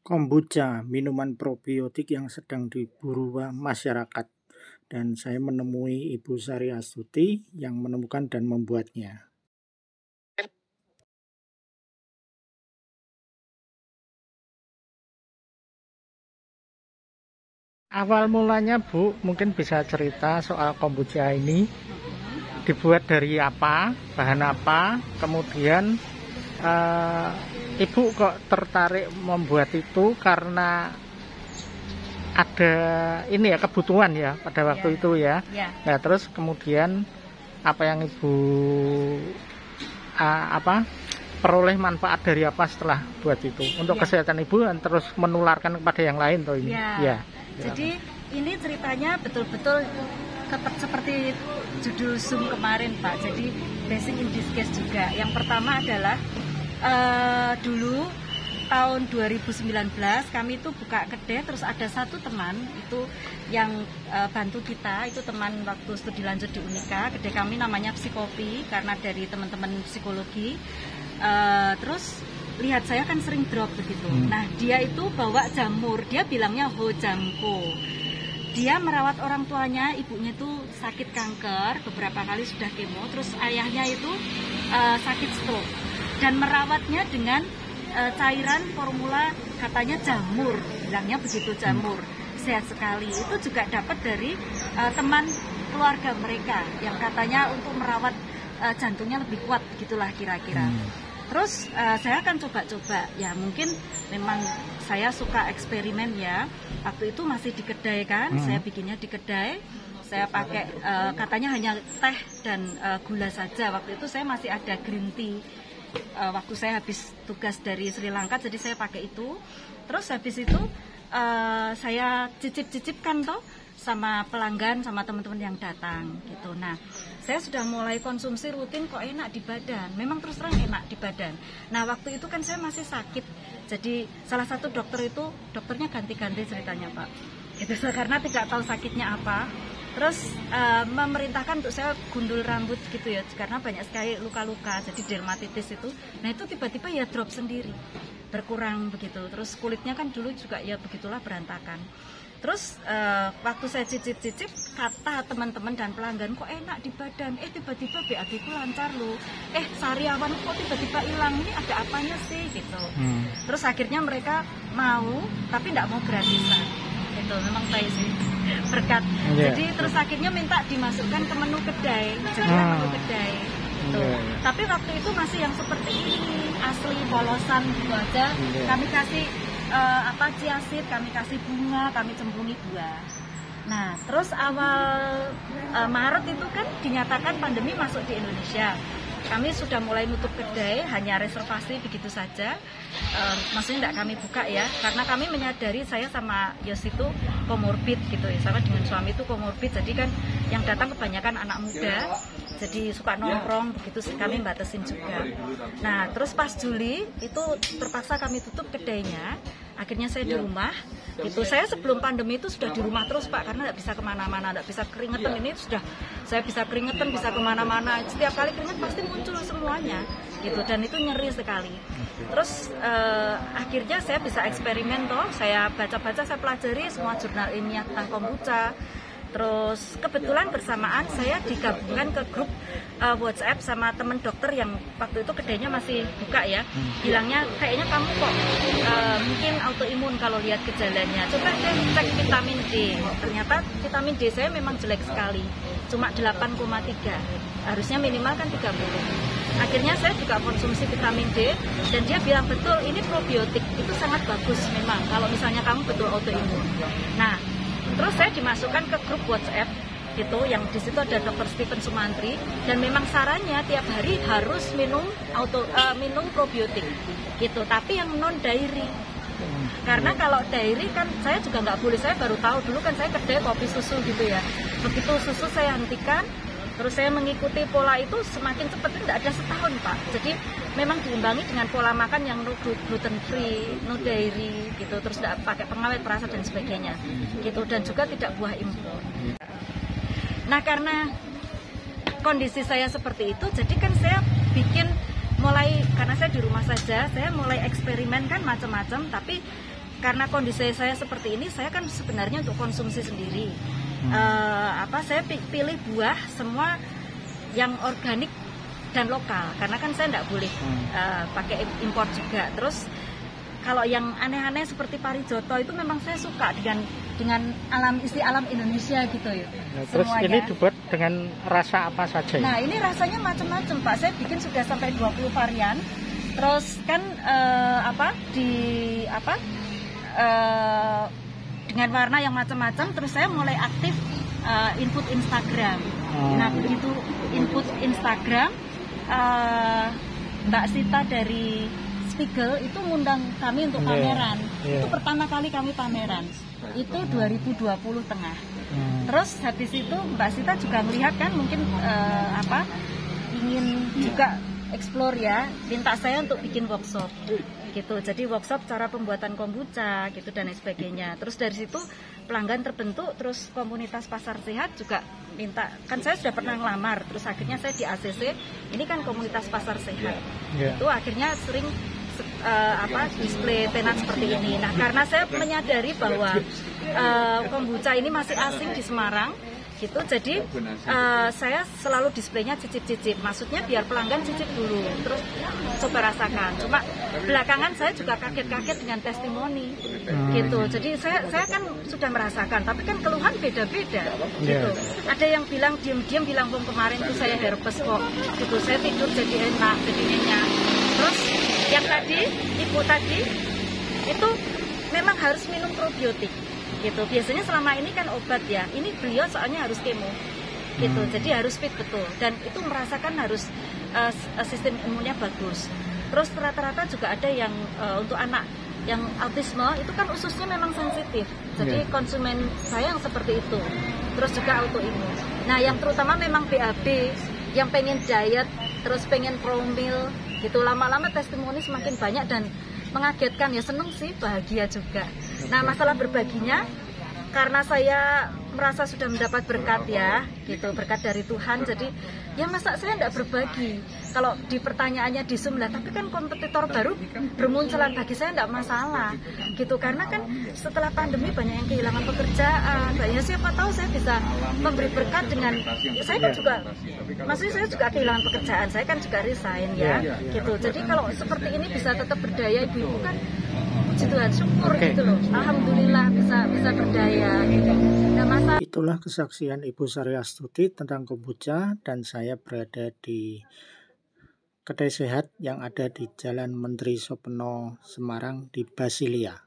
Kombucha, minuman probiotik yang sedang diburu masyarakat. Dan saya menemui Ibu Sari Astuti yang menemukan dan membuatnya. Awal mulanya Bu, mungkin bisa cerita soal kombucha ini. Dibuat dari apa, bahan apa, kemudian Ibu kok tertarik membuat itu karena ada ini ya kebutuhan ya pada waktu itu ya. Nah terus kemudian apa yang Ibu peroleh manfaat dari apa setelah buat itu untuk kesehatan Ibu dan terus menularkan kepada yang lain toh ini. Jadi ini ceritanya betul-betul seperti judul Zoom kemarin Pak. Jadi blessing in disguise juga. Yang pertama adalah dulu tahun 2019 kami itu buka kedai, terus ada satu teman itu yang bantu kita, itu teman waktu studi lanjut di Unika. Kedai kami namanya Psikopi karena dari teman-teman psikologi. Terus lihat saya kan sering drop begitu. Nah dia itu bawa jamur, dia bilangnya hojamko. Dia merawat orang tuanya, ibunya itu sakit kanker, beberapa kali sudah kemo, terus ayahnya itu sakit stroke. Dan merawatnya dengan cairan formula katanya jamur, bilangnya begitu jamur, sehat sekali. Itu juga dapat dari teman keluarga mereka yang katanya untuk merawat jantungnya lebih kuat, gitulah kira-kira. Terus saya akan coba-coba, ya mungkin memang saya suka eksperimen ya. Waktu itu masih di kedai kan, saya bikinnya di kedai. Saya pakai katanya hanya teh dan gula saja. Waktu itu saya masih ada green tea. Waktu saya habis tugas dari Sri Lanka, jadi saya pakai itu. Terus habis itu saya cicip-cicipkan toh sama pelanggan, sama teman-teman yang datang gitu. Nah, saya sudah mulai konsumsi rutin kok enak di badan. Memang terus terang enak di badan. Nah, waktu itu kan saya masih sakit. Jadi salah satu dokter itu, dokternya ganti-ganti ceritanya Pak. Gitu, karena tidak tahu sakitnya apa. Terus memerintahkan untuk saya gundul rambut gitu ya, karena banyak sekali luka-luka, jadi dermatitis itu. Nah itu tiba-tiba ya drop sendiri, berkurang begitu. Terus kulitnya kan dulu juga ya begitulah berantakan. Terus waktu saya cicip-cicip, kata teman-teman dan pelanggan kok enak di badan. Tiba-tiba BAB ku lancar loh. Sariawan kok tiba-tiba hilang, ini ada apanya sih gitu. Terus akhirnya mereka mau, tapi tidak mau gratisan. Itu memang saya sih berkat. Jadi terus akhirnya minta dimasukkan ke menu kedai, jadi menu kedai. Tapi waktu itu masih yang seperti ini, asli polosan gitu aja. Kami kasih chia seed, kami kasih bunga, kami cemplungi buah. Nah, terus awal Maret itu kan dinyatakan pandemi masuk di Indonesia. Kami sudah mulai nutup kedai, hanya reservasi begitu saja. Maksudnya tidak kami buka ya, karena kami menyadari saya sama Yos itu komorbid gitu ya, sama dengan suami itu komorbid. Jadi kan yang datang kebanyakan anak muda, jadi suka nongkrong begitu, kami batasin juga. Nah, terus pas Juli itu terpaksa kami tutup kedainya. Akhirnya saya di rumah gitu. Saya sebelum pandemi itu sudah di rumah terus Pak, karena tidak bisa kemana-mana, tidak bisa keringetan. Ini sudah saya bisa keringetan, bisa kemana-mana. Setiap kali keringet pasti muncul semuanya gitu, dan itu nyeri sekali. Terus akhirnya saya bisa eksperimen toh, saya baca-baca, saya pelajari semua jurnal ilmiah tentang kombucha. Terus kebetulan bersamaan saya digabungkan ke grup WhatsApp sama temen dokter yang waktu itu kedainya masih buka ya. Bilangnya kayaknya kamu kok mungkin autoimun kalau lihat gejalanya. Coba deh cek vitamin D. Ternyata vitamin D saya memang jelek sekali. Cuma 8,3. Harusnya minimal kan 30. Akhirnya saya juga konsumsi vitamin D dan dia bilang betul ini probiotik. Itu sangat bagus memang kalau misalnya kamu betul autoimun. Nah, terus saya dimasukkan ke grup WhatsApp gitu, yang di situ ada Dr. Stephen Sumantri, dan memang sarannya tiap hari harus minum probiotik gitu, tapi yang non dairy. Karena kalau dairy kan saya juga nggak boleh, saya baru tahu dulu kan saya kedai kopi susu gitu ya. Begitu susu saya hentikan, terus saya mengikuti pola itu semakin cepat, tidak ada setahun Pak. Jadi memang diimbangi dengan pola makan yang no gluten free, no dairy gitu, terus tidak pakai pengawet perasa dan sebagainya gitu, dan juga tidak buah impor. Nah karena kondisi saya seperti itu, jadi kan saya bikin mulai, karena saya di rumah saja, saya mulai eksperimen kan macam-macam, tapi karena kondisi saya seperti ini, saya kan sebenarnya untuk konsumsi sendiri. Saya pilih buah semua yang organik dan lokal, karena kan saya tidak boleh pakai impor juga. Terus kalau yang aneh-aneh seperti parijoto itu memang saya suka dengan alam Indonesia gitu ya. Terus ini dibuat dengan rasa apa saja? Nah, ini rasanya macam-macam, Pak. Saya bikin sudah sampai 20 varian. Terus kan dengan warna yang macam-macam, terus saya mulai aktif input Instagram. Nah, begitu input Instagram, Mbak Sita dari Spiegel itu ngundang kami untuk pameran. Itu pertama kali kami pameran. Itu 2020 tengah. Terus habis itu Mbak Sita juga melihat kan mungkin ingin juga explore ya, minta saya untuk bikin workshop gitu. Jadi workshop cara pembuatan kombucha gitu dan lain sebagainya. Terus dari situ pelanggan terbentuk, terus komunitas pasar sehat juga minta, kan saya sudah pernah ngelamar, terus akhirnya saya di ACC, ini kan komunitas pasar sehat. Itu akhirnya sering display tenan seperti ini. Nah, karena saya menyadari bahwa kombucha ini masih asing di Semarang gitu, jadi saya selalu displaynya cicip-cicip, maksudnya biar pelanggan cicip dulu terus coba rasakan. Cuma belakangan saya juga kaget-kaget dengan testimoni gitu, jadi saya kan sudah merasakan, tapi kan keluhan beda-beda gitu. Ada yang bilang diam-diam bilang kemarin itu saya herpes kok gitu, saya tidur jadi enak, jadi nyenyak. Terus yang tadi ibu tadi itu memang harus minum probiotik gitu. Biasanya selama ini kan obat ya, ini beliau soalnya harus kemo gitu, jadi harus fit betul, dan itu merasakan harus sistem imunnya bagus. Terus rata-rata juga ada yang untuk anak yang autisme itu kan ususnya memang sensitif, jadi konsumen saya yang seperti itu. Terus juga autoimun. Nah, yang terutama memang BAB yang pengen diet, terus pengen promil gitu, lama-lama testimoni semakin banyak dan mengagetkan ya, seneng sih, bahagia juga. Nah, masalah berbaginya karena saya merasa sudah mendapat berkat ya gitu, berkat dari Tuhan, jadi ya masa saya tidak berbagi. Kalau di pertanyaannya di Zoom lah, tapi kan kompetitor baru bermunculan, bagi saya tidak masalah gitu, karena kan setelah pandemi banyak yang kehilangan pekerjaan, banyak, siapa tahu saya bisa memberi berkat dengan, saya kan juga, maksudnya saya juga kehilangan pekerjaan, saya kan juga resign ya gitu. Jadi kalau seperti ini bisa tetap berdaya, ibu-ibu kan puji Tuhan, syukur gitu loh, alhamdulillah bisa berdaya gitu. Nah, itulah kesaksian Ibu Sari Astuti tentang kombucha, dan saya berada di kedai sehat yang ada di Jalan Menteri Sopeno, Semarang, di Basilia.